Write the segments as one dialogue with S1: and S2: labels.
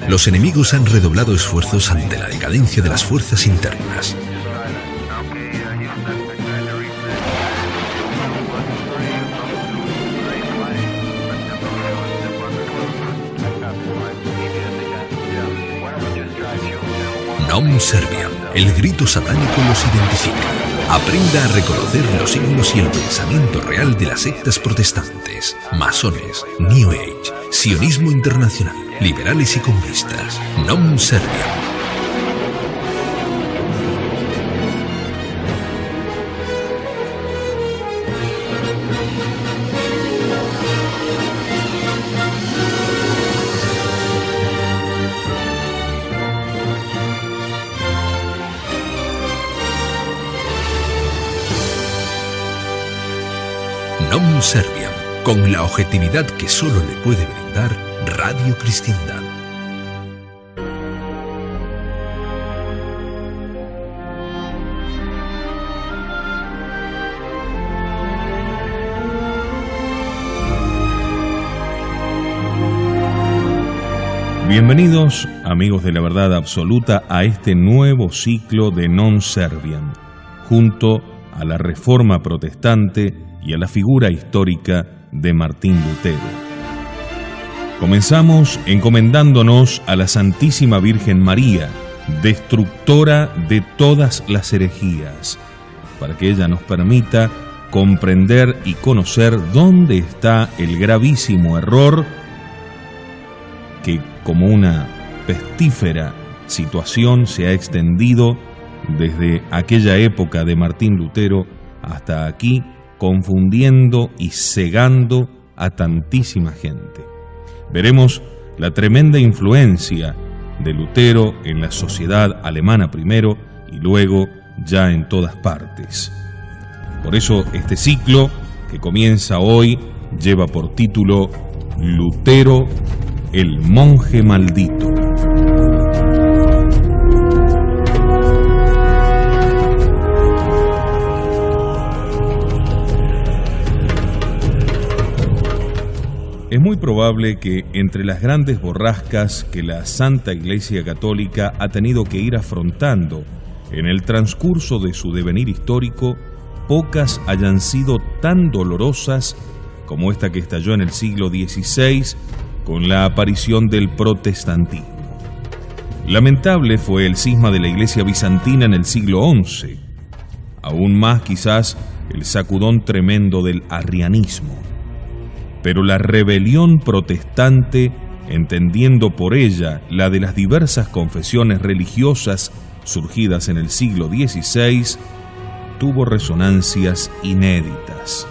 S1: Los enemigos han redoblado esfuerzos ante la decadencia de las fuerzas internas. Nom Serviam, el grito satánico los identifica. Aprenda a reconocer los signos y el pensamiento real de las sectas protestantes, masones, New Age, sionismo internacional, liberales y comunistas. Nom Serviam. Nom Serviam, con la objetividad que solo le puede brindar Radio Cristiandad.
S2: Bienvenidos, amigos de la verdad absoluta, a este nuevo ciclo de Non Serviam, junto a la Reforma Protestante y a la figura histórica de Martín Lutero. Comenzamos encomendándonos a la Santísima Virgen María, destructora de todas las herejías, para que ella nos permita comprender y conocer dónde está el gravísimo error que, como una pestífera situación, se ha extendido desde aquella época de Martín Lutero hasta aquí, confundiendo y cegando a tantísima gente. Veremos la tremenda influencia de Lutero en la sociedad alemana primero y luego ya en todas partes. Por eso este ciclo, que comienza hoy, lleva por título Lutero, el monje maldito. Es muy probable que entre las grandes borrascas que la Santa Iglesia Católica ha tenido que ir afrontando en el transcurso de su devenir histórico, pocas hayan sido tan dolorosas como esta que estalló en el siglo XVI con la aparición del protestantismo. Lamentable fue el cisma de la Iglesia bizantina en el siglo XI, aún más quizás el sacudón tremendo del arrianismo. Pero la rebelión protestante, entendiendo por ella la de las diversas confesiones religiosas surgidas en el siglo XVI, tuvo resonancias inéditas.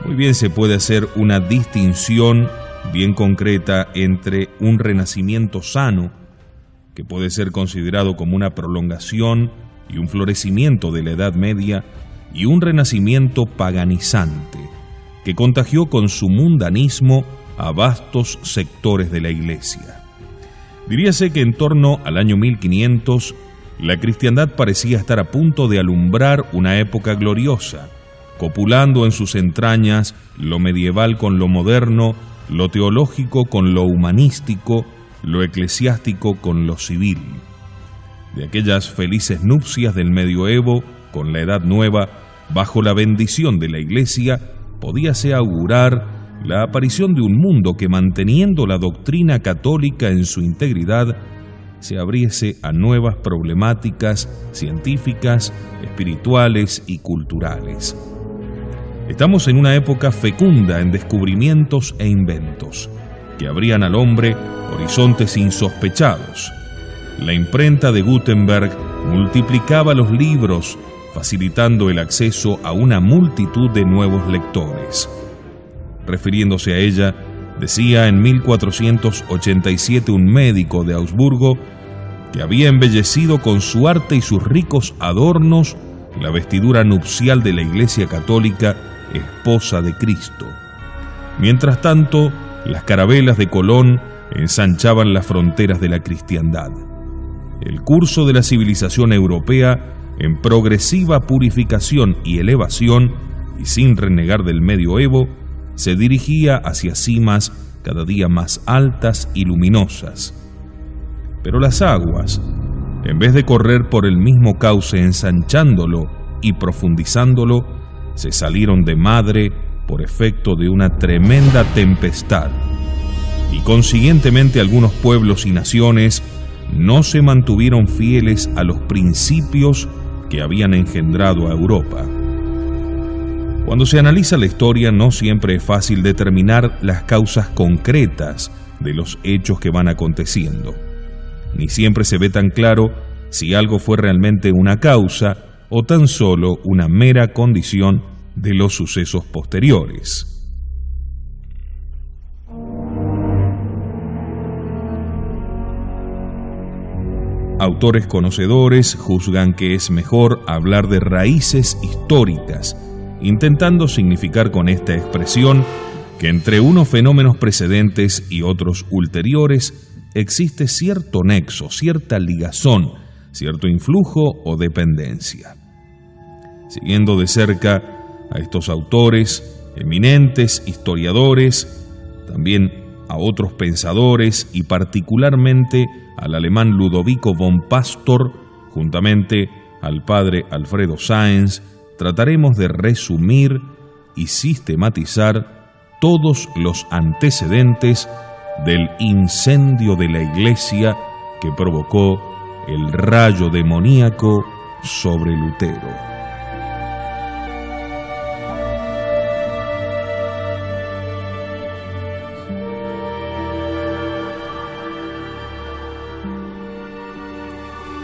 S2: Muy bien se puede hacer una distinción bien concreta entre un renacimiento sano, que puede ser considerado como una prolongación y un florecimiento de la Edad Media, y un renacimiento paganizante, que contagió con su mundanismo a vastos sectores de la Iglesia. Diríase que en torno al año 1500, la cristiandad parecía estar a punto de alumbrar una época gloriosa, copulando en sus entrañas lo medieval con lo moderno, lo teológico con lo humanístico, lo eclesiástico con lo civil. De aquellas felices nupcias del medioevo con la Edad Nueva, bajo la bendición de la Iglesia, podíase augurar la aparición de un mundo que, manteniendo la doctrina católica en su integridad, se abriese a nuevas problemáticas científicas, espirituales y culturales. Estamos en una época fecunda en descubrimientos e inventos, que abrían al hombre horizontes insospechados. La imprenta de Gutenberg multiplicaba los libros, facilitando el acceso a una multitud de nuevos lectores. Refiriéndose a ella, decía en 1487 un médico de Augsburgo que había embellecido con su arte y sus ricos adornos la vestidura nupcial de la Iglesia Católica, esposa de Cristo. Mientras tanto, las carabelas de Colón ensanchaban las fronteras de la cristiandad. El curso de la civilización europea, en progresiva purificación y elevación, y sin renegar del medioevo, se dirigía hacia cimas cada día más altas y luminosas. Pero las aguas, en vez de correr por el mismo cauce ensanchándolo y profundizándolo, se salieron de madre por efecto de una tremenda tempestad, y consiguientemente algunos pueblos y naciones no se mantuvieron fieles a los principios que habían engendrado a Europa. Cuando se analiza la historia, no siempre es fácil determinar las causas concretas de los hechos que van aconteciendo. Ni siempre se ve tan claro si algo fue realmente una causa o tan solo una mera condición de los sucesos posteriores. Autores conocedores juzgan que es mejor hablar de raíces históricas, intentando significar con esta expresión que entre unos fenómenos precedentes y otros ulteriores existe cierto nexo, cierta ligazón, cierto influjo o dependencia. Siguiendo de cerca a estos autores, eminentes historiadores, también a otros pensadores y particularmente al alemán Ludovico von Pastor, juntamente al padre Alfredo Sáenz, trataremos de resumir y sistematizar todos los antecedentes del incendio de la iglesia que provocó el rayo demoníaco sobre Lutero.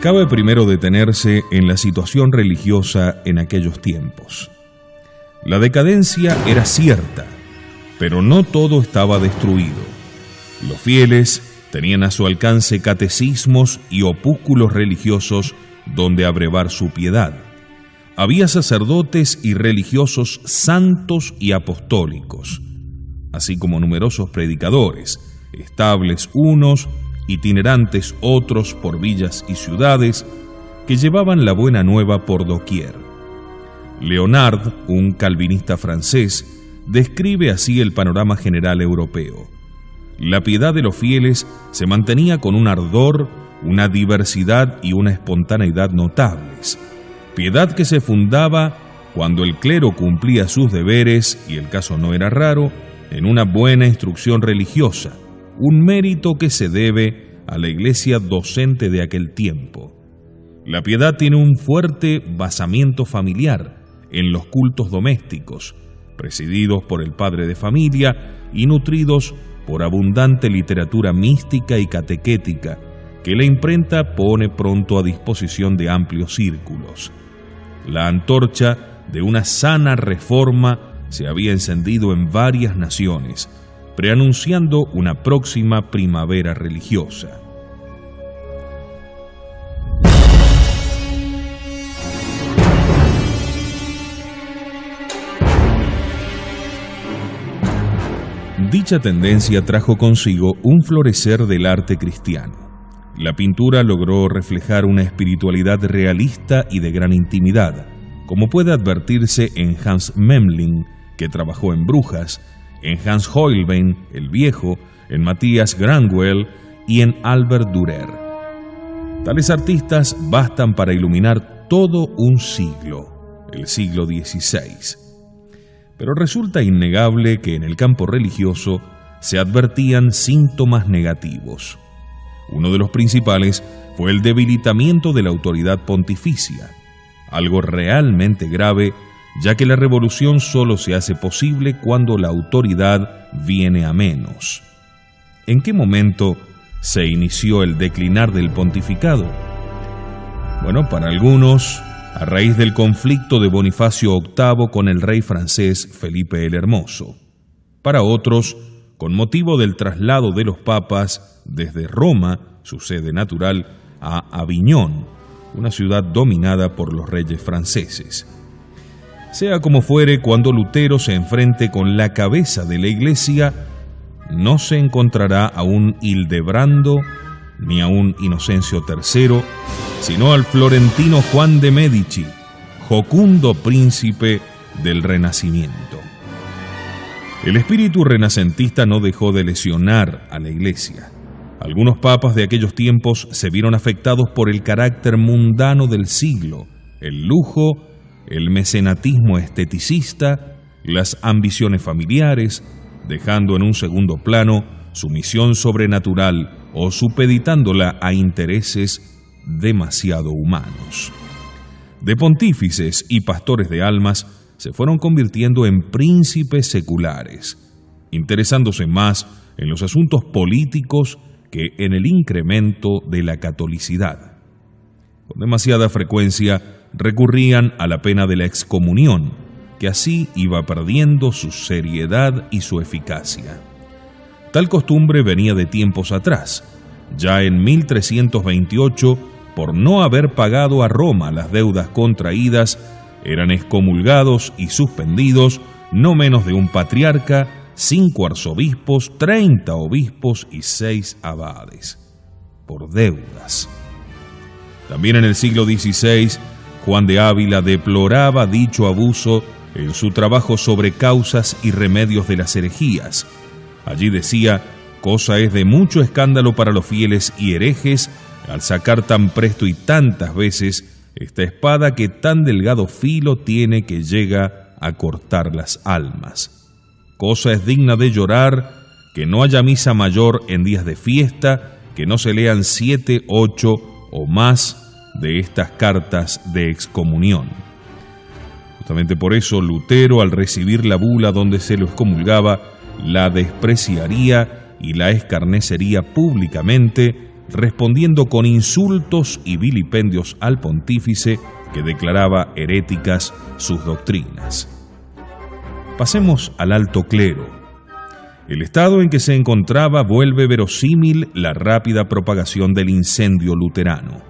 S2: Cabe primero detenerse en la situación religiosa en aquellos tiempos. La decadencia era cierta, pero no todo estaba destruido. Los fieles tenían a su alcance catecismos y opúsculos religiosos donde abrevar su piedad. Había sacerdotes y religiosos santos y apostólicos, así como numerosos predicadores, estables unos, itinerantes otros por villas y ciudades, que llevaban la buena nueva por doquier. Leonard, un calvinista francés, describe así el panorama general europeo. La piedad de los fieles se mantenía con un ardor, una diversidad y una espontaneidad notables. Piedad que se fundaba cuando el clero cumplía sus deberes, y el caso no era raro, en una buena instrucción religiosa, un mérito que se debe a la iglesia docente de aquel tiempo. La piedad tiene un fuerte basamiento familiar en los cultos domésticos, presididos por el padre de familia y nutridos por abundante literatura mística y catequética que la imprenta pone pronto a disposición de amplios círculos. La antorcha de una sana reforma se había encendido en varias naciones, preanunciando una próxima primavera religiosa. Dicha tendencia trajo consigo un florecer del arte cristiano. La pintura logró reflejar una espiritualidad realista y de gran intimidad, como puede advertirse en Hans Memling, que trabajó en Brujas, en Hans Holbein, el Viejo, en Matthias Granwell y en Albert Dürer. Tales artistas bastan para iluminar todo un siglo, el siglo XVI. Pero resulta innegable que en el campo religioso se advertían síntomas negativos. Uno de los principales fue el debilitamiento de la autoridad pontificia, algo realmente grave, ya que la revolución solo se hace posible cuando la autoridad viene a menos. ¿En qué momento se inició el declinar del pontificado? Bueno, para algunos, a raíz del conflicto de Bonifacio VIII con el rey francés Felipe el Hermoso. Para otros, con motivo del traslado de los papas desde Roma, su sede natural, a Aviñón, una ciudad dominada por los reyes franceses. Sea como fuere, cuando Lutero se enfrente con la cabeza de la Iglesia, no se encontrará a un Hildebrando ni a un Inocencio III, sino al florentino Juan de Medici, jocundo príncipe del Renacimiento. El espíritu renacentista no dejó de lesionar a la Iglesia. Algunos papas de aquellos tiempos se vieron afectados por el carácter mundano del siglo, el lujo, el mecenatismo esteticista, las ambiciones familiares, dejando en un segundo plano su misión sobrenatural o supeditándola a intereses demasiado humanos. De pontífices y pastores de almas se fueron convirtiendo en príncipes seculares, interesándose más en los asuntos políticos que en el incremento de la catolicidad. Con demasiada frecuencia recurrían a la pena de la excomunión, que así iba perdiendo su seriedad y su eficacia. Tal costumbre venía de tiempos atrás. Ya en 1328, por no haber pagado a Roma las deudas contraídas, eran excomulgados y suspendidos no menos de un patriarca, 5 arzobispos, 30 obispos y 6 abades, por deudas. También en el siglo XVI, Juan de Ávila deploraba dicho abuso en su trabajo sobre causas y remedios de las herejías. Allí decía: cosa es de mucho escándalo para los fieles y herejes al sacar tan presto y tantas veces esta espada que tan delgado filo tiene que llega a cortar las almas. Cosa es digna de llorar que no haya misa mayor en días de fiesta, que no se lean 7, 8 o más de estas cartas de excomunión. Justamente por eso Lutero, al recibir la bula donde se lo excomulgaba, la despreciaría y la escarnecería públicamente, respondiendo con insultos y vilipendios al pontífice que declaraba heréticas sus doctrinas. Pasemos al alto clero. El estado en que se encontraba vuelve verosímil la rápida propagación del incendio luterano.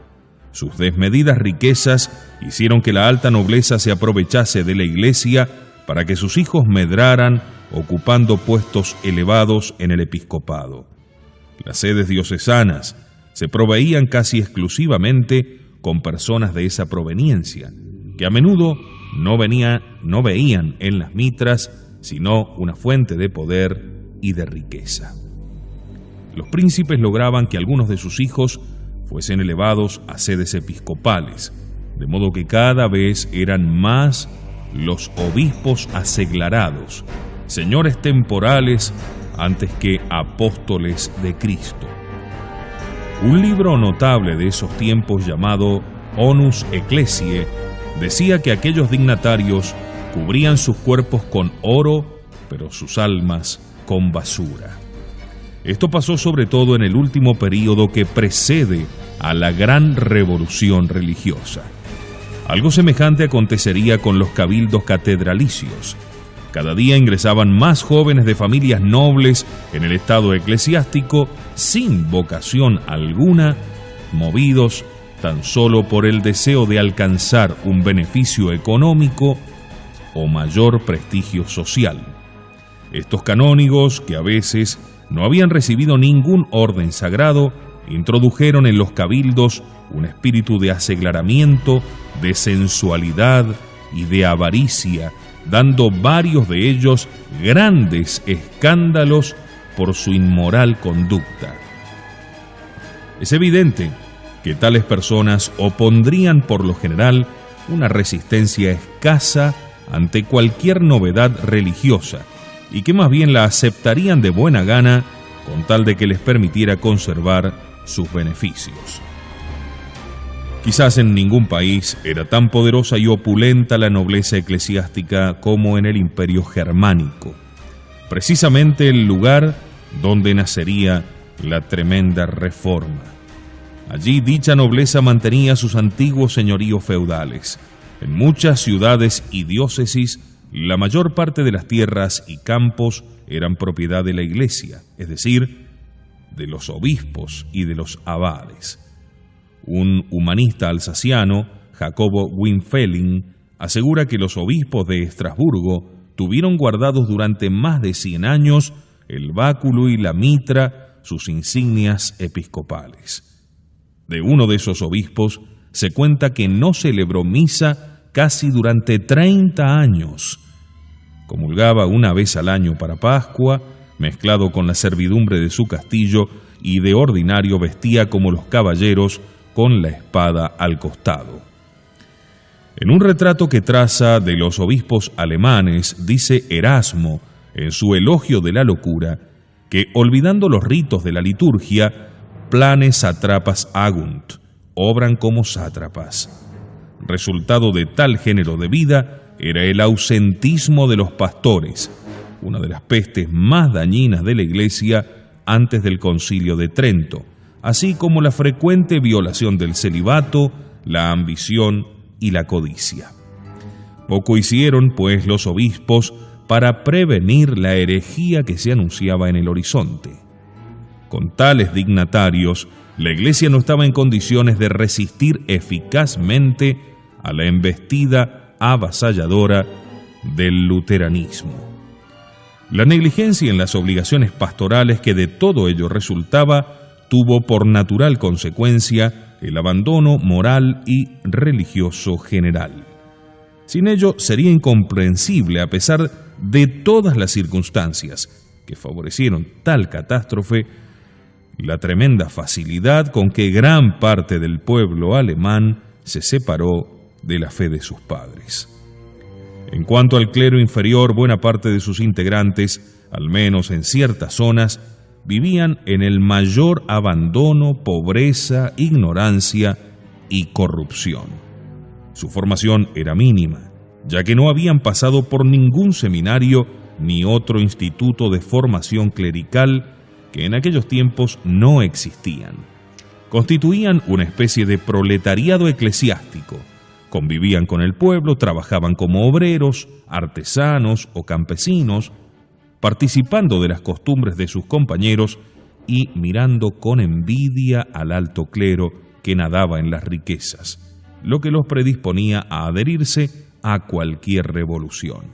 S2: Sus desmedidas riquezas hicieron que la alta nobleza se aprovechase de la Iglesia para que sus hijos medraran, ocupando puestos elevados en el episcopado. Las sedes diocesanas se proveían casi exclusivamente con personas de esa proveniencia, que a menudo no veían en las mitras sino una fuente de poder y de riqueza. Los príncipes lograban que algunos de sus hijos fuesen elevados a sedes episcopales, de modo que cada vez eran más los obispos aseglarados, señores temporales antes que apóstoles de Cristo. Un libro notable de esos tiempos llamado Onus Ecclesiae decía que aquellos dignatarios cubrían sus cuerpos con oro, pero sus almas con basura. Esto pasó sobre todo en el último período que precede a la gran revolución religiosa. Algo semejante acontecería con los cabildos catedralicios. Cada día ingresaban más jóvenes de familias nobles en el estado eclesiástico sin vocación alguna, movidos tan solo por el deseo de alcanzar un beneficio económico o mayor prestigio social. Estos canónigos, que a veces no habían recibido ningún orden sagrado, introdujeron en los cabildos un espíritu de aseglaramiento, de sensualidad y de avaricia, dando varios de ellos grandes escándalos por su inmoral conducta. Es evidente que tales personas opondrían por lo general una resistencia escasa ante cualquier novedad religiosa y que más bien la aceptarían de buena gana con tal de que les permitiera conservar sus beneficios. Quizás en ningún país era tan poderosa y opulenta la nobleza eclesiástica como en el Imperio Germánico, precisamente el lugar donde nacería la tremenda reforma. Allí dicha nobleza mantenía sus antiguos señoríos feudales. En muchas ciudades y diócesis, la mayor parte de las tierras y campos eran propiedad de la Iglesia, es decir, de los obispos y de los abades. Un humanista alsaciano, Jacobo Winfeling, asegura que los obispos de Estrasburgo tuvieron guardados durante más de 100 años el báculo y la mitra, sus insignias episcopales. De uno de esos obispos se cuenta que no celebró misa casi durante 30 años. Comulgaba una vez al año para Pascua, mezclado con la servidumbre de su castillo, y de ordinario vestía como los caballeros con la espada al costado. En un retrato que traza de los obispos alemanes, dice Erasmo, en su elogio de la locura, que olvidando los ritos de la liturgia, planes sátrapas agunt, obran como sátrapas. Resultado de tal género de vida era el ausentismo de los pastores, una de las pestes más dañinas de la Iglesia antes del Concilio de Trento, así como la frecuente violación del celibato, la ambición y la codicia. Poco hicieron, pues, los obispos para prevenir la herejía que se anunciaba en el horizonte. Con tales dignatarios, la Iglesia no estaba en condiciones de resistir eficazmente a la embestida avasalladora del luteranismo. La negligencia en las obligaciones pastorales que de todo ello resultaba tuvo por natural consecuencia el abandono moral y religioso general. Sin ello sería incomprensible, a pesar de todas las circunstancias que favorecieron tal catástrofe, la tremenda facilidad con que gran parte del pueblo alemán se separó de la fe de sus padres. En cuanto al clero inferior, buena parte de sus integrantes, al menos en ciertas zonas, vivían en el mayor abandono, pobreza, ignorancia y corrupción. Su formación era mínima, ya que no habían pasado por ningún seminario ni otro instituto de formación clerical que en aquellos tiempos no existían. Constituían una especie de proletariado eclesiástico. Convivían con el pueblo, trabajaban como obreros, artesanos o campesinos, participando de las costumbres de sus compañeros y mirando con envidia al alto clero que nadaba en las riquezas, lo que los predisponía a adherirse a cualquier revolución.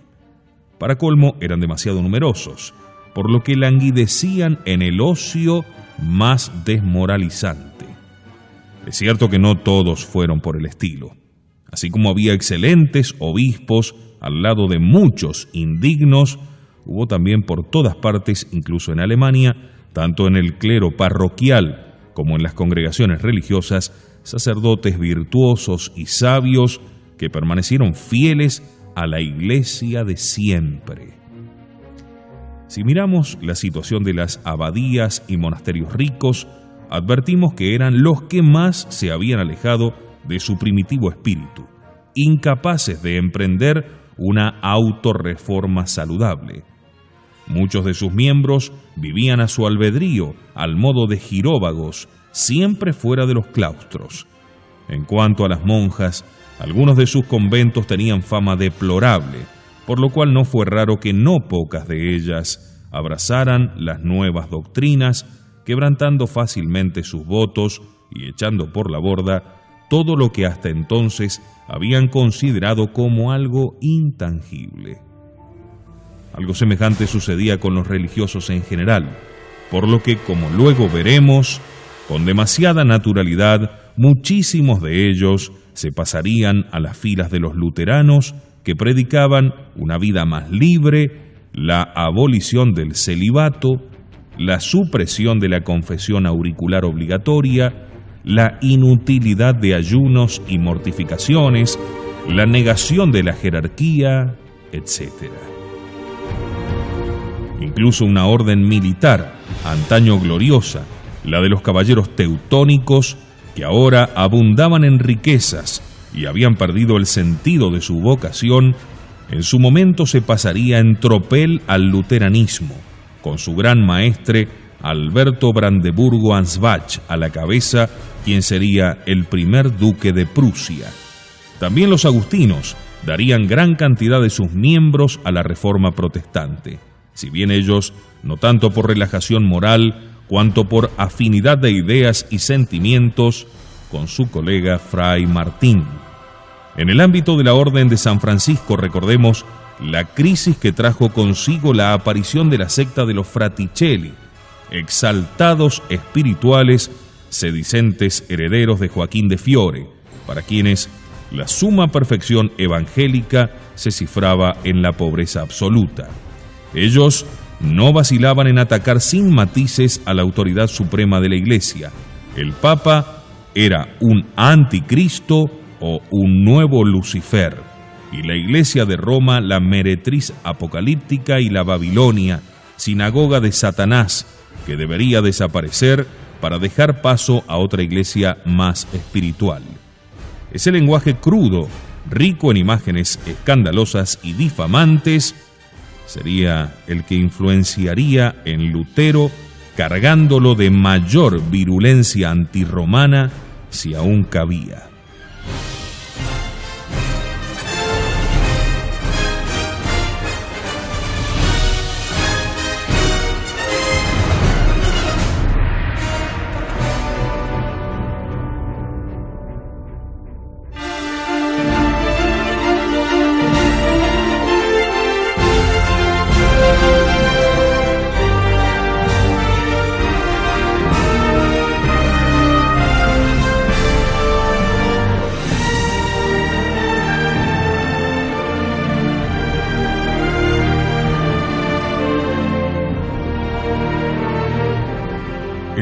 S2: Para colmo, eran demasiado numerosos, por lo que languidecían en el ocio más desmoralizante. Es cierto que no todos fueron por el estilo. Así como había excelentes obispos al lado de muchos indignos, hubo también por todas partes, incluso en Alemania, tanto en el clero parroquial como en las congregaciones religiosas, sacerdotes virtuosos y sabios que permanecieron fieles a la Iglesia de siempre. Si miramos la situación de las abadías y monasterios ricos, advertimos que eran los que más se habían alejado de su primitivo espíritu, incapaces de emprender una autorreforma saludable. Muchos de sus miembros vivían a su albedrío, al modo de giróvagos, siempre fuera de los claustros. En cuanto a las monjas, algunos de sus conventos tenían fama deplorable, por lo cual no fue raro que no pocas de ellas abrazaran las nuevas doctrinas, quebrantando fácilmente sus votos y echando por la borda todo lo que hasta entonces habían considerado como algo intangible. Algo semejante sucedía con los religiosos en general, por lo que, como luego veremos, con demasiada naturalidad, muchísimos de ellos se pasarían a las filas de los luteranos que predicaban una vida más libre, la abolición del celibato, la supresión de la confesión auricular obligatoria, la inutilidad de ayunos y mortificaciones, la negación de la jerarquía, etc. Incluso una orden militar, antaño gloriosa, la de los caballeros teutónicos, que ahora abundaban en riquezas y habían perdido el sentido de su vocación, en su momento se pasaría en tropel al luteranismo, con su gran maestre Alberto Brandeburgo-Ansbach a la cabeza, quien sería el primer duque de Prusia. También los agustinos darían gran cantidad de sus miembros a la reforma protestante, si bien ellos, no tanto por relajación moral, cuanto por afinidad de ideas y sentimientos con su colega Fray Martín. En el ámbito de la Orden de San Francisco, recordemos la crisis que trajo consigo la aparición de la secta de los Fraticelli, exaltados espirituales, sedicentes herederos de Joaquín de Fiore, para quienes La suma perfección evangélica se cifraba en la pobreza absoluta. Ellos no vacilaban en atacar sin matices a la autoridad suprema de la Iglesia. El Papa era un anticristo o un nuevo Lucifer, y la Iglesia de Roma la meretriz apocalíptica y la Babilonia, sinagoga de Satanás, que debería desaparecer para dejar paso a otra iglesia más espiritual. Ese lenguaje crudo, rico en imágenes escandalosas y difamantes, sería el que influenciaría en Lutero, cargándolo de mayor virulencia antirromana si aún cabía.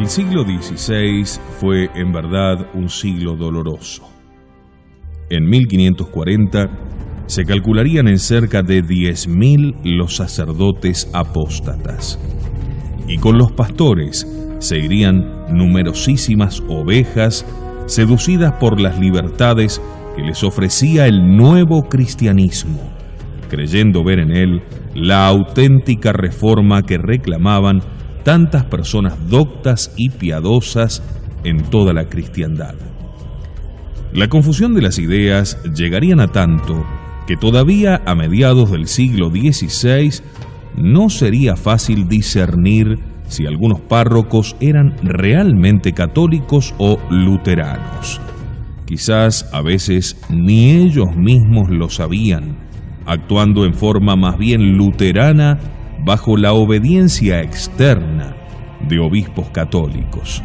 S2: El siglo XVI fue en verdad un siglo doloroso. En 1540 se calcularían en cerca de 10.000 los sacerdotes apóstatas, y con los pastores se irían numerosísimas ovejas seducidas por las libertades que les ofrecía el nuevo cristianismo, creyendo ver en él la auténtica reforma que reclamaban tantas personas doctas y piadosas en toda la cristiandad. La confusión de las ideas llegarían a tanto que todavía a mediados del siglo XVI no sería fácil discernir si algunos párrocos eran realmente católicos o luteranos. Quizás a veces ni ellos mismos lo sabían, actuando en forma más bien luterana bajo la obediencia externa de obispos católicos.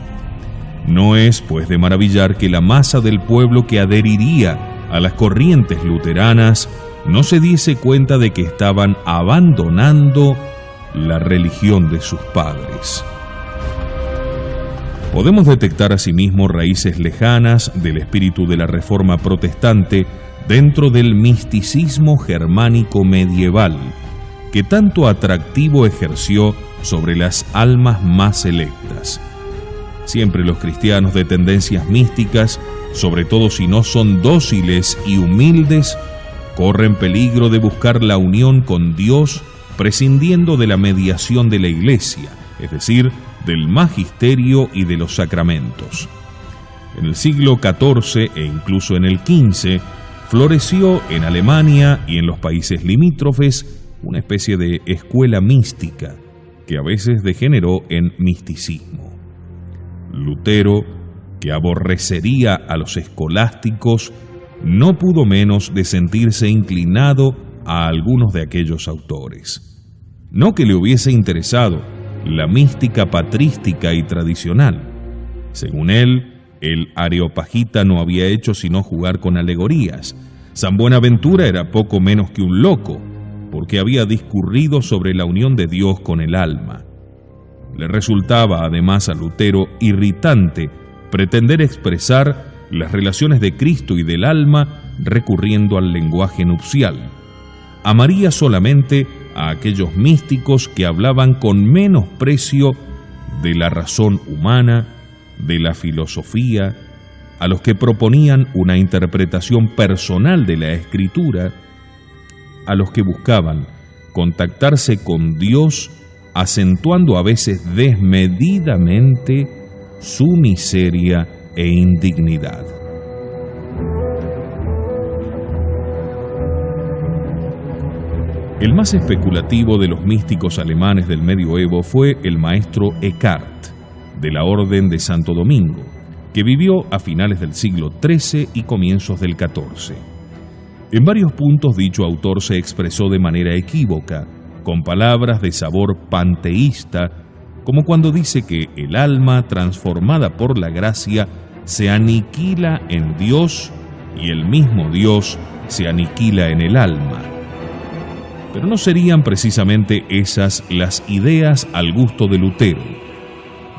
S2: No es, pues, de maravillar que la masa del pueblo que adheriría a las corrientes luteranas no se diese cuenta de que estaban abandonando la religión de sus padres. Podemos detectar asimismo raíces lejanas del espíritu de la Reforma protestante dentro del misticismo germánico medieval, que tanto atractivo ejerció sobre las almas más selectas. Siempre los cristianos de tendencias místicas, sobre todo si no son dóciles y humildes, corren peligro de buscar la unión con Dios prescindiendo de la mediación de la Iglesia, es decir, del magisterio y de los sacramentos. En el siglo XIV e incluso en el XV, floreció en Alemania y en los países limítrofes una especie de escuela mística que a veces degeneró en misticismo. Lutero, que aborrecería a los escolásticos, no pudo menos de sentirse inclinado a algunos de aquellos autores. No que le hubiese interesado la mística patrística y tradicional. Según él, el areopagita no había hecho sino jugar con alegorías. San Buenaventura era poco menos que un loco, porque había discurrido sobre la unión de Dios con el alma. Le resultaba además a Lutero irritante pretender expresar las relaciones de Cristo y del alma recurriendo al lenguaje nupcial. Amaría solamente a aquellos místicos que hablaban con menosprecio de la razón humana, de la filosofía, a los que proponían una interpretación personal de la Escritura, a los que buscaban contactarse con Dios, acentuando a veces desmedidamente su miseria e indignidad. El más especulativo de los místicos alemanes del medioevo fue el maestro Eckhart, de la Orden de Santo Domingo, que vivió a finales del siglo XIII y comienzos del XIV. En varios puntos dicho autor se expresó de manera equívoca, con palabras de sabor panteísta, como cuando dice que el alma transformada por la gracia se aniquila en Dios y el mismo Dios se aniquila en el alma. Pero no serían precisamente esas las ideas al gusto de Lutero.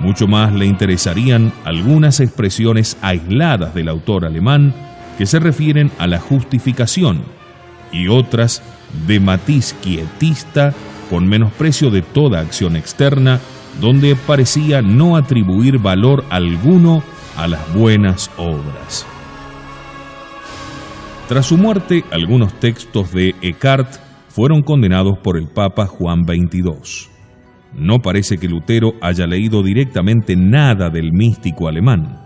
S2: Mucho más le interesarían algunas expresiones aisladas del autor alemán que se refieren a la justificación y otras de matiz quietista con menosprecio de toda acción externa, donde parecía no atribuir valor alguno a las buenas obras. Tras su muerte, algunos textos de Eckhart fueron condenados por el Papa Juan XXII. No parece que Lutero haya leído directamente nada del místico alemán.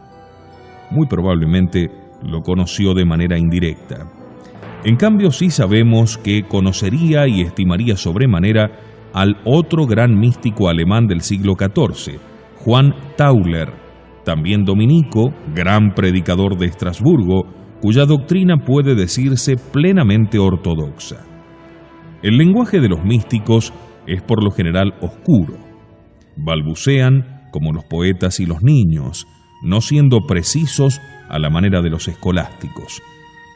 S2: Muy probablemente lo conoció de manera indirecta. En cambio, sí sabemos que conocería y estimaría sobremanera al otro gran místico alemán del siglo XIV, Juan Tauler, también dominico, gran predicador de Estrasburgo, cuya doctrina puede decirse plenamente ortodoxa. El lenguaje de los místicos es por lo general oscuro. Balbucean como los poetas y los niños, no siendo precisos a la manera de los escolásticos.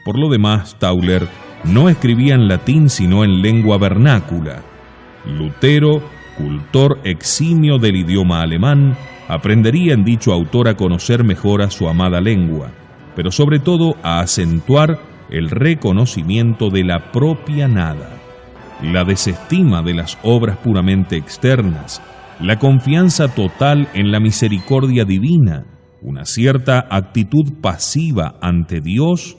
S2: Por lo demás, Tauler no escribía en latín sino en lengua vernácula. Lutero, cultor eximio del idioma alemán, aprendería en dicho autor a conocer mejor a su amada lengua, pero sobre todo a acentuar el reconocimiento de la propia nada, la desestima de las obras puramente externas, la confianza total en la misericordia divina, una cierta actitud pasiva ante Dios,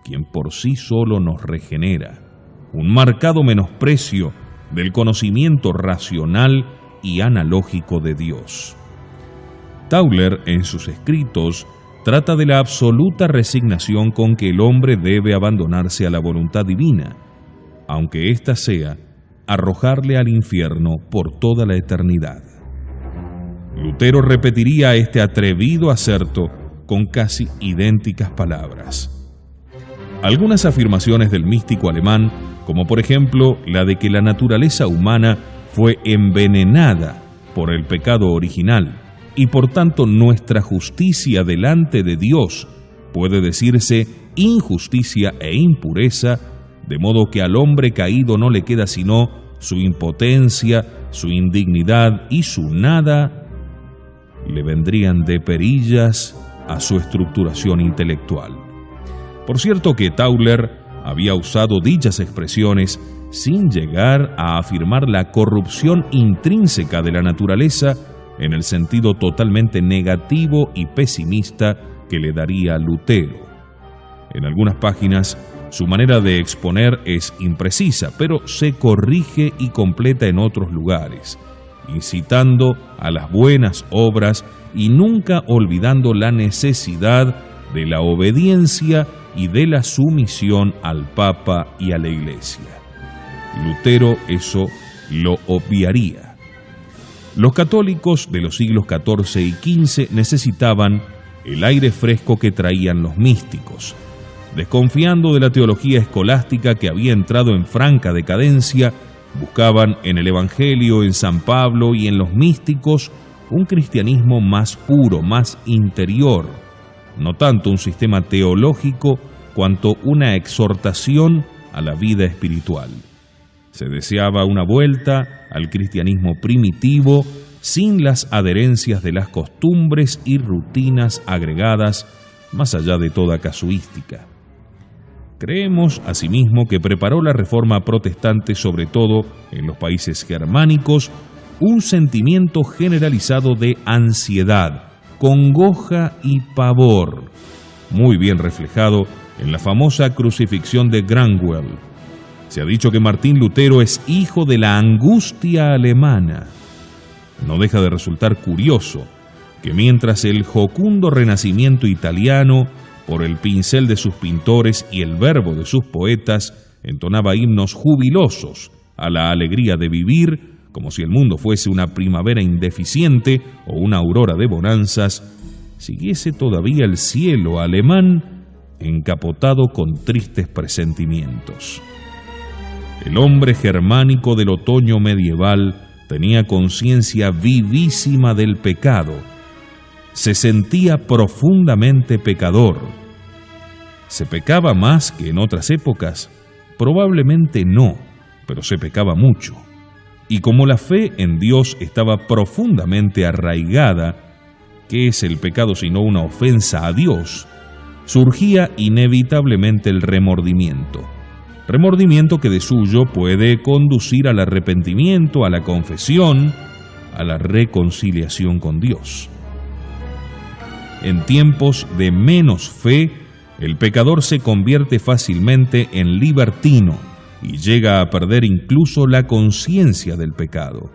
S2: quien por sí solo nos regenera, un marcado menosprecio del conocimiento racional y analógico de Dios. Tauler, en sus escritos, trata de la absoluta resignación con que el hombre debe abandonarse a la voluntad divina, aunque ésta sea arrojarle al infierno por toda la eternidad. Lutero repetiría este atrevido aserto con casi idénticas palabras. Algunas afirmaciones del místico alemán, como por ejemplo la de que la naturaleza humana fue envenenada por el pecado original y por tanto nuestra justicia delante de Dios puede decirse injusticia e impureza, de modo que al hombre caído no le queda sino su impotencia, su indignidad y su nada, le vendrían de perillas a su estructuración intelectual. Por cierto que Tauler había usado dichas expresiones sin llegar a afirmar la corrupción intrínseca de la naturaleza en el sentido totalmente negativo y pesimista que le daría Lutero. En algunas páginas, su manera de exponer es imprecisa, pero se corrige y completa en otros lugares, incitando a las buenas obras y nunca olvidando la necesidad de la obediencia y de la sumisión al Papa y a la Iglesia. Lutero eso lo obviaría. Los católicos de los siglos XIV y XV necesitaban el aire fresco que traían los místicos. Desconfiando de la teología escolástica que había entrado en franca decadencia, buscaban en el Evangelio, en San Pablo y en los místicos un cristianismo más puro, más interior, no tanto un sistema teológico cuanto una exhortación a la vida espiritual. Se deseaba una vuelta al cristianismo primitivo sin las adherencias de las costumbres y rutinas agregadas más allá de toda casuística. Creemos, asimismo, que preparó la Reforma protestante, sobre todo en los países germánicos, un sentimiento generalizado de ansiedad, congoja y pavor, muy bien reflejado en la famosa crucifixión de Cranwell. Se ha dicho que Martín Lutero es hijo de la angustia alemana. No deja de resultar curioso que mientras el jocundo renacimiento italiano, por el pincel de sus pintores y el verbo de sus poetas, entonaba himnos jubilosos a la alegría de vivir, como si el mundo fuese una primavera indeficiente o una aurora de bonanzas, siguiese todavía el cielo alemán encapotado con tristes presentimientos. El hombre germánico del otoño medieval tenía conciencia vivísima del pecado, se sentía profundamente pecador. ¿Se pecaba más que en otras épocas? Probablemente no, pero se pecaba mucho. Y como la fe en Dios estaba profundamente arraigada, ¿qué es el pecado sino una ofensa a Dios? Surgía inevitablemente el remordimiento. Remordimiento que de suyo puede conducir al arrepentimiento, a la confesión, a la reconciliación con Dios. En tiempos de menos fe, el pecador se convierte fácilmente en libertino y llega a perder incluso la conciencia del pecado.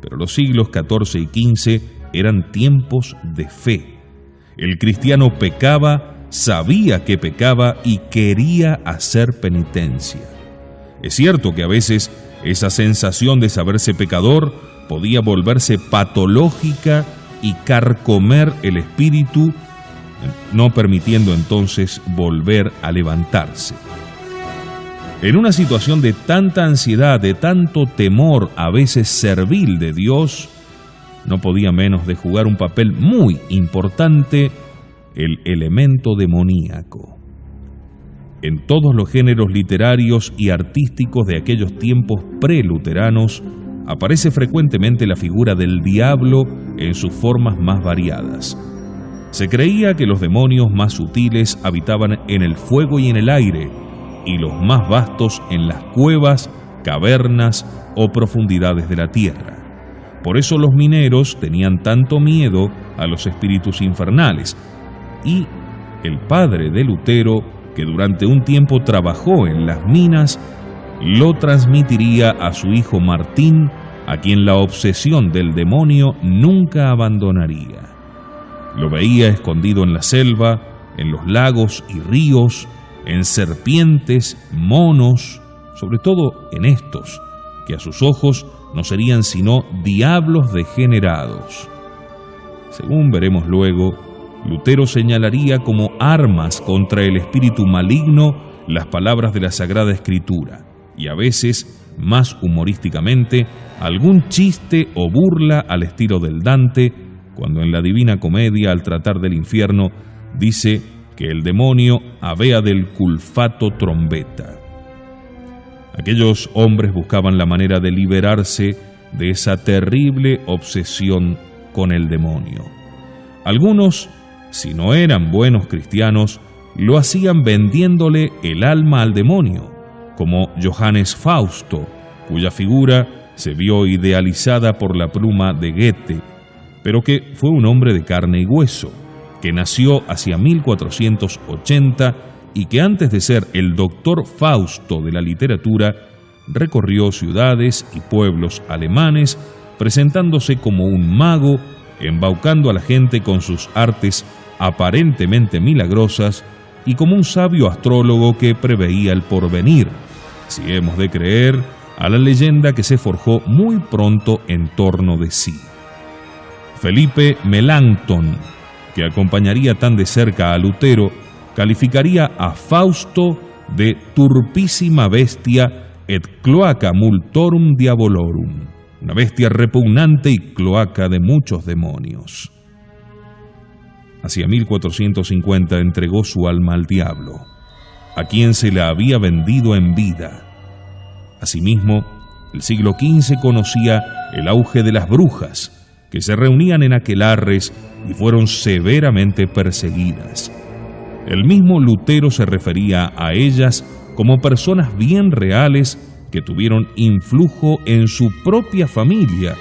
S2: Pero los siglos XIV y XV eran tiempos de fe. El cristiano pecaba, sabía que pecaba y quería hacer penitencia. Es cierto que a veces esa sensación de saberse pecador podía volverse patológica y carcomer el espíritu, no permitiendo entonces volver a levantarse. En una situación de tanta ansiedad, de tanto temor, a veces servil de Dios, no podía menos de jugar un papel muy importante el elemento demoníaco. En todos los géneros literarios y artísticos de aquellos tiempos preluteranos aparece frecuentemente la figura del diablo en sus formas más variadas. Se creía que los demonios más sutiles habitaban en el fuego y en el aire, y los más vastos en las cuevas, cavernas o profundidades de la tierra. Por eso los mineros tenían tanto miedo a los espíritus infernales, y el padre de Lutero, que durante un tiempo trabajó en las minas, lo transmitiría a su hijo Martín, a quien la obsesión del demonio nunca abandonaría. Lo veía escondido en la selva, en los lagos y ríos, en serpientes, monos, sobre todo en estos, que a sus ojos no serían sino diablos degenerados. Según veremos luego, Lutero señalaría como armas contra el espíritu maligno las palabras de la Sagrada Escritura, y a veces, más humorísticamente, algún chiste o burla al estilo del Dante, cuando en la Divina Comedia, al tratar del infierno, dice que el demonio avea del culfato trombeta. Aquellos hombres buscaban la manera de liberarse de esa terrible obsesión con el demonio. Algunos, si no eran buenos cristianos, lo hacían vendiéndole el alma al demonio, como Johannes Fausto, cuya figura se vio idealizada por la pluma de Goethe, pero que fue un hombre de carne y hueso, que nació hacia 1480 y que antes de ser el doctor Fausto de la literatura, recorrió ciudades y pueblos alemanes, presentándose como un mago, embaucando a la gente con sus artes aparentemente milagrosas y como un sabio astrólogo que preveía el porvenir, si hemos de creer a la leyenda que se forjó muy pronto en torno de sí. Felipe Melanchthon, que acompañaría tan de cerca a Lutero, calificaría a Fausto de turpísima bestia et cloaca multorum diabolorum, una bestia repugnante y cloaca de muchos demonios. Hacia 1450 entregó su alma al diablo, a quien se la había vendido en vida. Asimismo, el siglo XV conocía el auge de las brujas, que se reunían en aquelarres y fueron severamente perseguidas. El mismo Lutero se refería a ellas como personas bien reales que tuvieron influjo en su propia familia,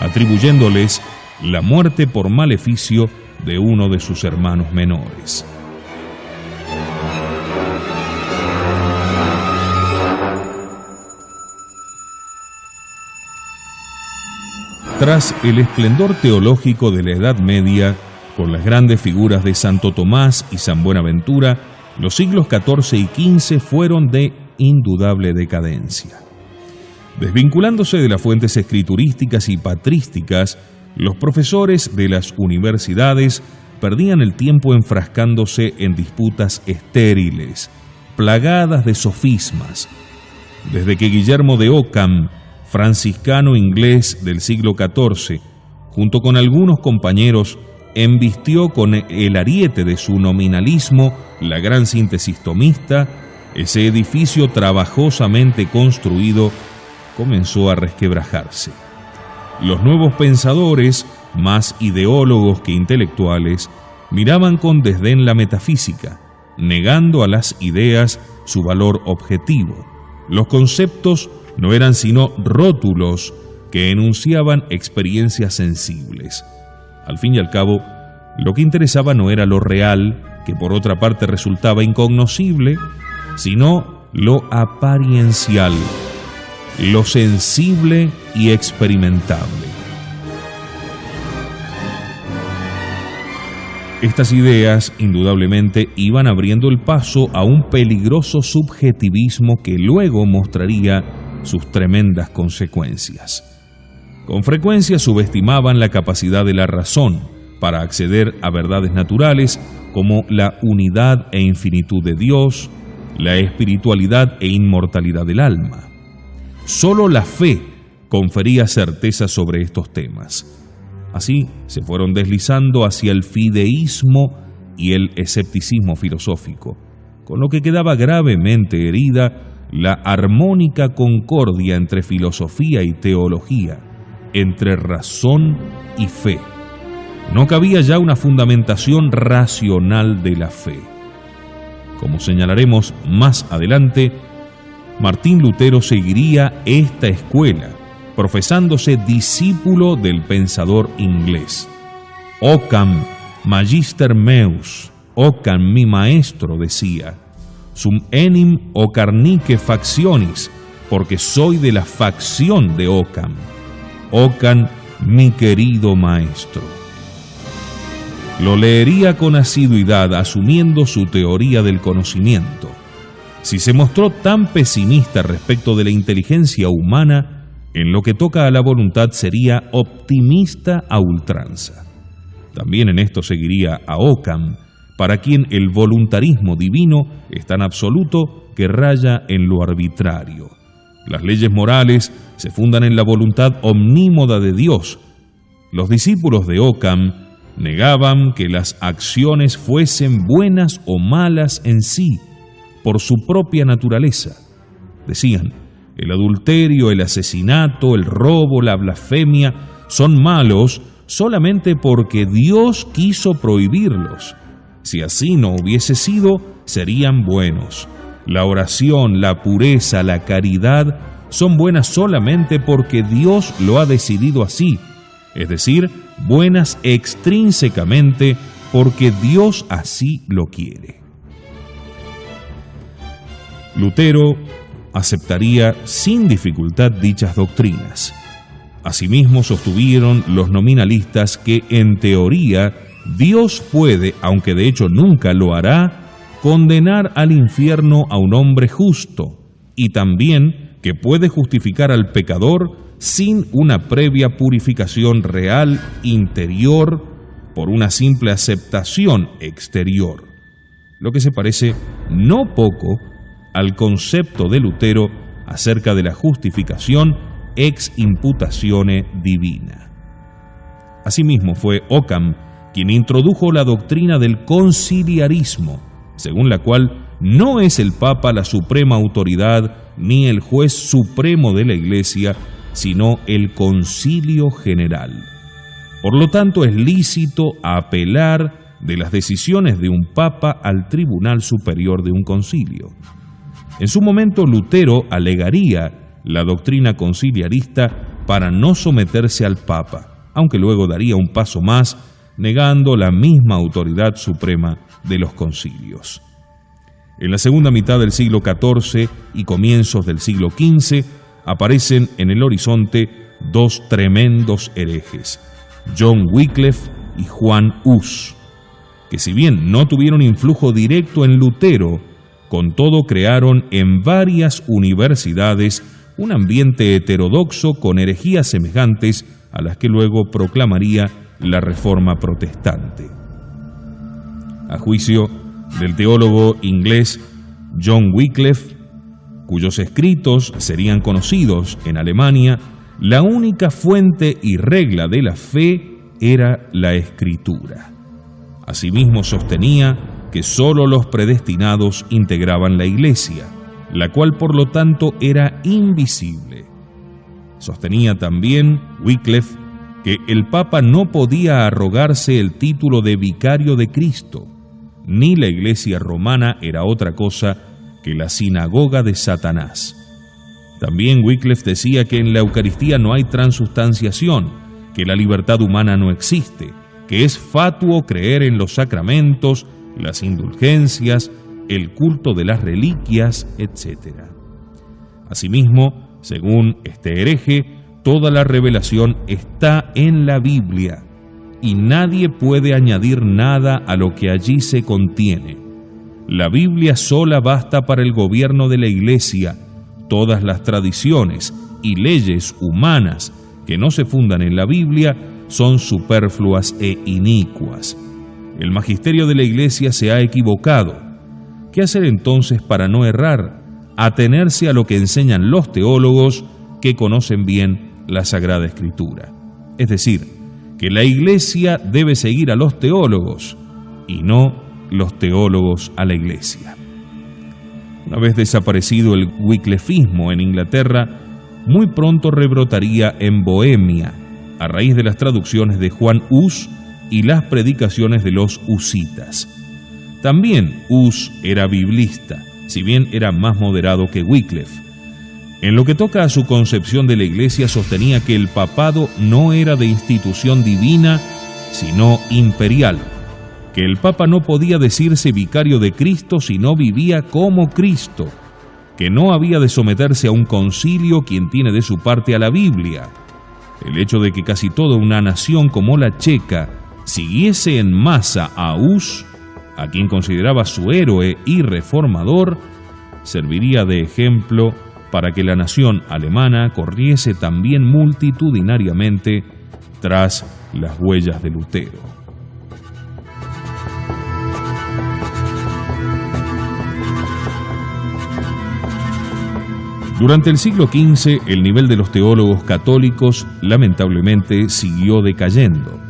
S2: atribuyéndoles la muerte por maleficio de uno de sus hermanos menores. Tras el esplendor teológico de la Edad Media, con las grandes figuras de Santo Tomás y San Buenaventura, los siglos XIV y XV fueron de indudable decadencia. Desvinculándose de las fuentes escriturísticas y patrísticas, los profesores de las universidades perdían el tiempo enfrascándose en disputas estériles, plagadas de sofismas. Desde que Guillermo de Ockham, franciscano inglés del siglo XIV, junto con algunos compañeros, embistió con el ariete de su nominalismo la gran síntesis tomista, ese edificio trabajosamente construido comenzó a resquebrajarse. Los nuevos pensadores, más ideólogos que intelectuales, miraban con desdén la metafísica, negando a las ideas su valor objetivo. Los conceptos no eran sino rótulos que enunciaban experiencias sensibles. Al fin y al cabo, lo que interesaba no era lo real, que por otra parte resultaba incognoscible, sino lo apariencial, lo sensible y experimentable. Estas ideas, indudablemente, iban abriendo el paso a un peligroso subjetivismo que luego mostraría sus tremendas consecuencias. Con frecuencia subestimaban la capacidad de la razón para acceder a verdades naturales como la unidad e infinitud de Dios, la espiritualidad e inmortalidad del alma. Solo la fe confería certeza sobre estos temas. Así se fueron deslizando hacia el fideísmo y el escepticismo filosófico, con lo que quedaba gravemente herida la armónica concordia entre filosofía y teología, entre razón y fe. No cabía ya una fundamentación racional de la fe. Como señalaremos más adelante, Martín Lutero seguiría esta escuela, profesándose discípulo del pensador inglés. Occam, magister meus, Occam, mi maestro, decía, sum enim Occarnique factionis, porque soy de la facción de Occam. Occam, mi querido maestro. Lo leería con asiduidad, asumiendo su teoría del conocimiento. Si se mostró tan pesimista respecto de la inteligencia humana, en lo que toca a la voluntad sería optimista a ultranza. También en esto seguiría a Occam, para quien el voluntarismo divino es tan absoluto que raya en lo arbitrario. Las leyes morales se fundan en la voluntad omnímoda de Dios. Los discípulos de Occam negaban que las acciones fuesen buenas o malas en sí, por su propia naturaleza. Decían, el adulterio, el asesinato, el robo, la blasfemia son malos solamente porque Dios quiso prohibirlos. Si así no hubiese sido, serían buenos. La oración, la pureza, la caridad son buenas solamente porque Dios lo ha decidido así, es decir, buenas extrínsecamente porque Dios así lo quiere. Lutero aceptaría sin dificultad dichas doctrinas. Asimismo sostuvieron los nominalistas que, en teoría, Dios puede, aunque de hecho nunca lo hará, condenar al infierno a un hombre justo, y también que puede justificar al pecador sin una previa purificación real interior por una simple aceptación exterior, lo que se parece no poco al concepto de Lutero acerca de la justificación ex imputatione divina. Asimismo fue Occam quien introdujo la doctrina del conciliarismo, según la cual no es el Papa la suprema autoridad ni el juez supremo de la Iglesia, sino el Concilio General. Por lo tanto, es lícito apelar de las decisiones de un Papa al Tribunal Superior de un concilio. En su momento, Lutero alegaría la doctrina conciliarista para no someterse al Papa, aunque luego daría un paso más, negando la misma autoridad suprema de los concilios. En la segunda mitad del siglo XIV y comienzos del siglo XV aparecen en el horizonte dos tremendos herejes, John Wycliffe y Juan Hus, que si bien no tuvieron influjo directo en Lutero, con todo crearon en varias universidades un ambiente heterodoxo con herejías semejantes a las que luego proclamaría la Reforma Protestante. A juicio del teólogo inglés John Wycliffe, cuyos escritos serían conocidos en Alemania, la única fuente y regla de la fe era la Escritura. Asimismo sostenía que sólo los predestinados integraban la Iglesia, la cual por lo tanto era invisible. Sostenía también Wycliffe que el Papa no podía arrogarse el título de vicario de Cristo, ni la Iglesia romana era otra cosa que la sinagoga de Satanás. También Wycliffe decía que en la Eucaristía no hay transustanciación, que la libertad humana no existe, que es fatuo creer en los sacramentos, las indulgencias, el culto de las reliquias, etc. Asimismo, según este hereje, toda la revelación está en la Biblia y nadie puede añadir nada a lo que allí se contiene. La Biblia sola basta para el gobierno de la Iglesia. Todas las tradiciones y leyes humanas que no se fundan en la Biblia son superfluas e inicuas. El magisterio de la Iglesia se ha equivocado. ¿Qué hacer entonces para no errar? Atenerse a lo que enseñan los teólogos que conocen bien la Sagrada Escritura. Es decir, que la Iglesia debe seguir a los teólogos y no los teólogos a la Iglesia. Una vez desaparecido el wyclifismo en Inglaterra, muy pronto rebrotaría en Bohemia, a raíz de las traducciones de Juan Hus y las predicaciones de los husitas. También Hus era biblista, si bien era más moderado que Wycliffe. En lo que toca a su concepción de la Iglesia, sostenía que el papado no era de institución divina, sino imperial, que el Papa no podía decirse vicario de Cristo si no vivía como Cristo, que no había de someterse a un concilio quien tiene de su parte a la Biblia. El hecho de que casi toda una nación como la checa siguiese en masa a Hus, a quien consideraba su héroe y reformador, serviría de ejemplo para que la nación alemana corriese también multitudinariamente tras las huellas de Lutero. Durante el siglo XV, el nivel de los teólogos católicos lamentablemente siguió decayendo.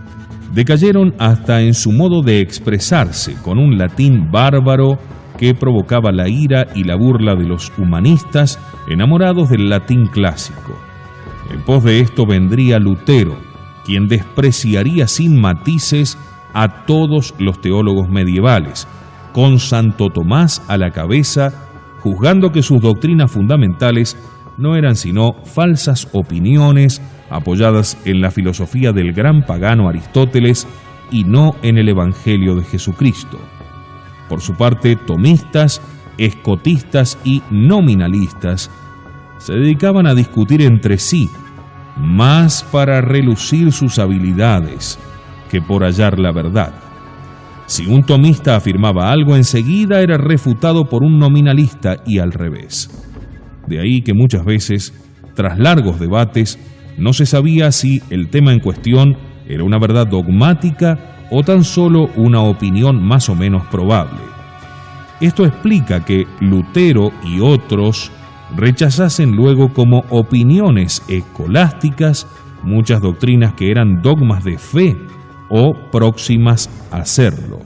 S2: Decayeron hasta en su modo de expresarse, con un latín bárbaro que provocaba la ira y la burla de los humanistas enamorados del latín clásico. En pos de esto vendría Lutero, quien despreciaría sin matices a todos los teólogos medievales, con Santo Tomás a la cabeza, juzgando que sus doctrinas fundamentales no eran sino falsas opiniones apoyadas en la filosofía del gran pagano Aristóteles y no en el Evangelio de Jesucristo. Por su parte, tomistas, escotistas y nominalistas se dedicaban a discutir entre sí, más para relucir sus habilidades que por hallar la verdad. Si un tomista afirmaba algo, enseguida era refutado por un nominalista y al revés. De ahí que muchas veces, tras largos debates, no se sabía si el tema en cuestión era una verdad dogmática o tan solo una opinión más o menos probable. Esto explica que Lutero y otros rechazasen luego como opiniones escolásticas muchas doctrinas que eran dogmas de fe o próximas a serlo.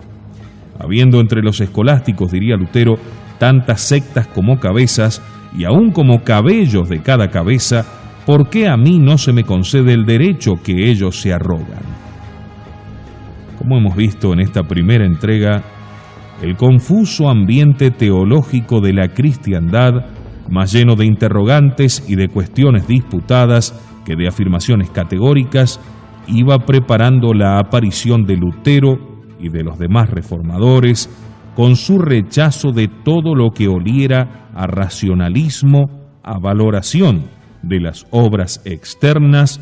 S2: Habiendo entre los escolásticos, diría Lutero, tantas sectas como cabezas y aún como cabellos de cada cabeza, ¿por qué a mí no se me concede el derecho que ellos se arrogan? Como hemos visto en esta primera entrega, el confuso ambiente teológico de la cristiandad, más lleno de interrogantes y de cuestiones disputadas que de afirmaciones categóricas, iba preparando la aparición de Lutero y de los demás reformadores, con su rechazo de todo lo que oliera a racionalismo, a valoración de las obras externas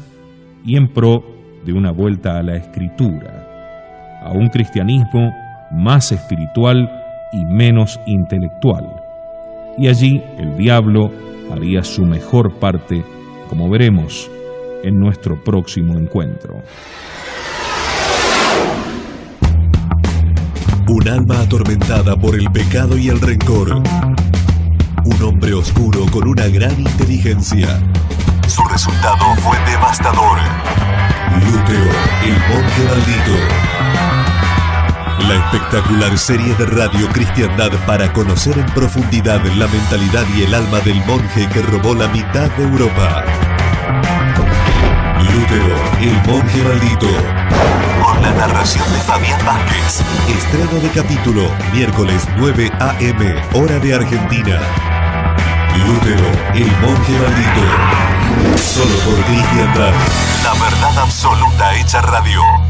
S2: y en pro de una vuelta a la Escritura, a un cristianismo más espiritual y menos intelectual. Y allí el diablo haría su mejor parte, como veremos en nuestro próximo encuentro.
S1: Un alma atormentada por el pecado y el rencor. Un hombre oscuro con una gran inteligencia. Su resultado fue devastador. Lutero, el monje
S3: espectacular serie de radio cristiandad para conocer en profundidad la mentalidad y el alma del monje que robó la mitad de Europa. Lutero, el monje maldito. Con la narración de Fabián Vázquez. Estreno de capítulo, miércoles 9 a.m., hora de Argentina. Lutero, el monje maldito. Solo por Cristiandad. La verdad absoluta hecha radio.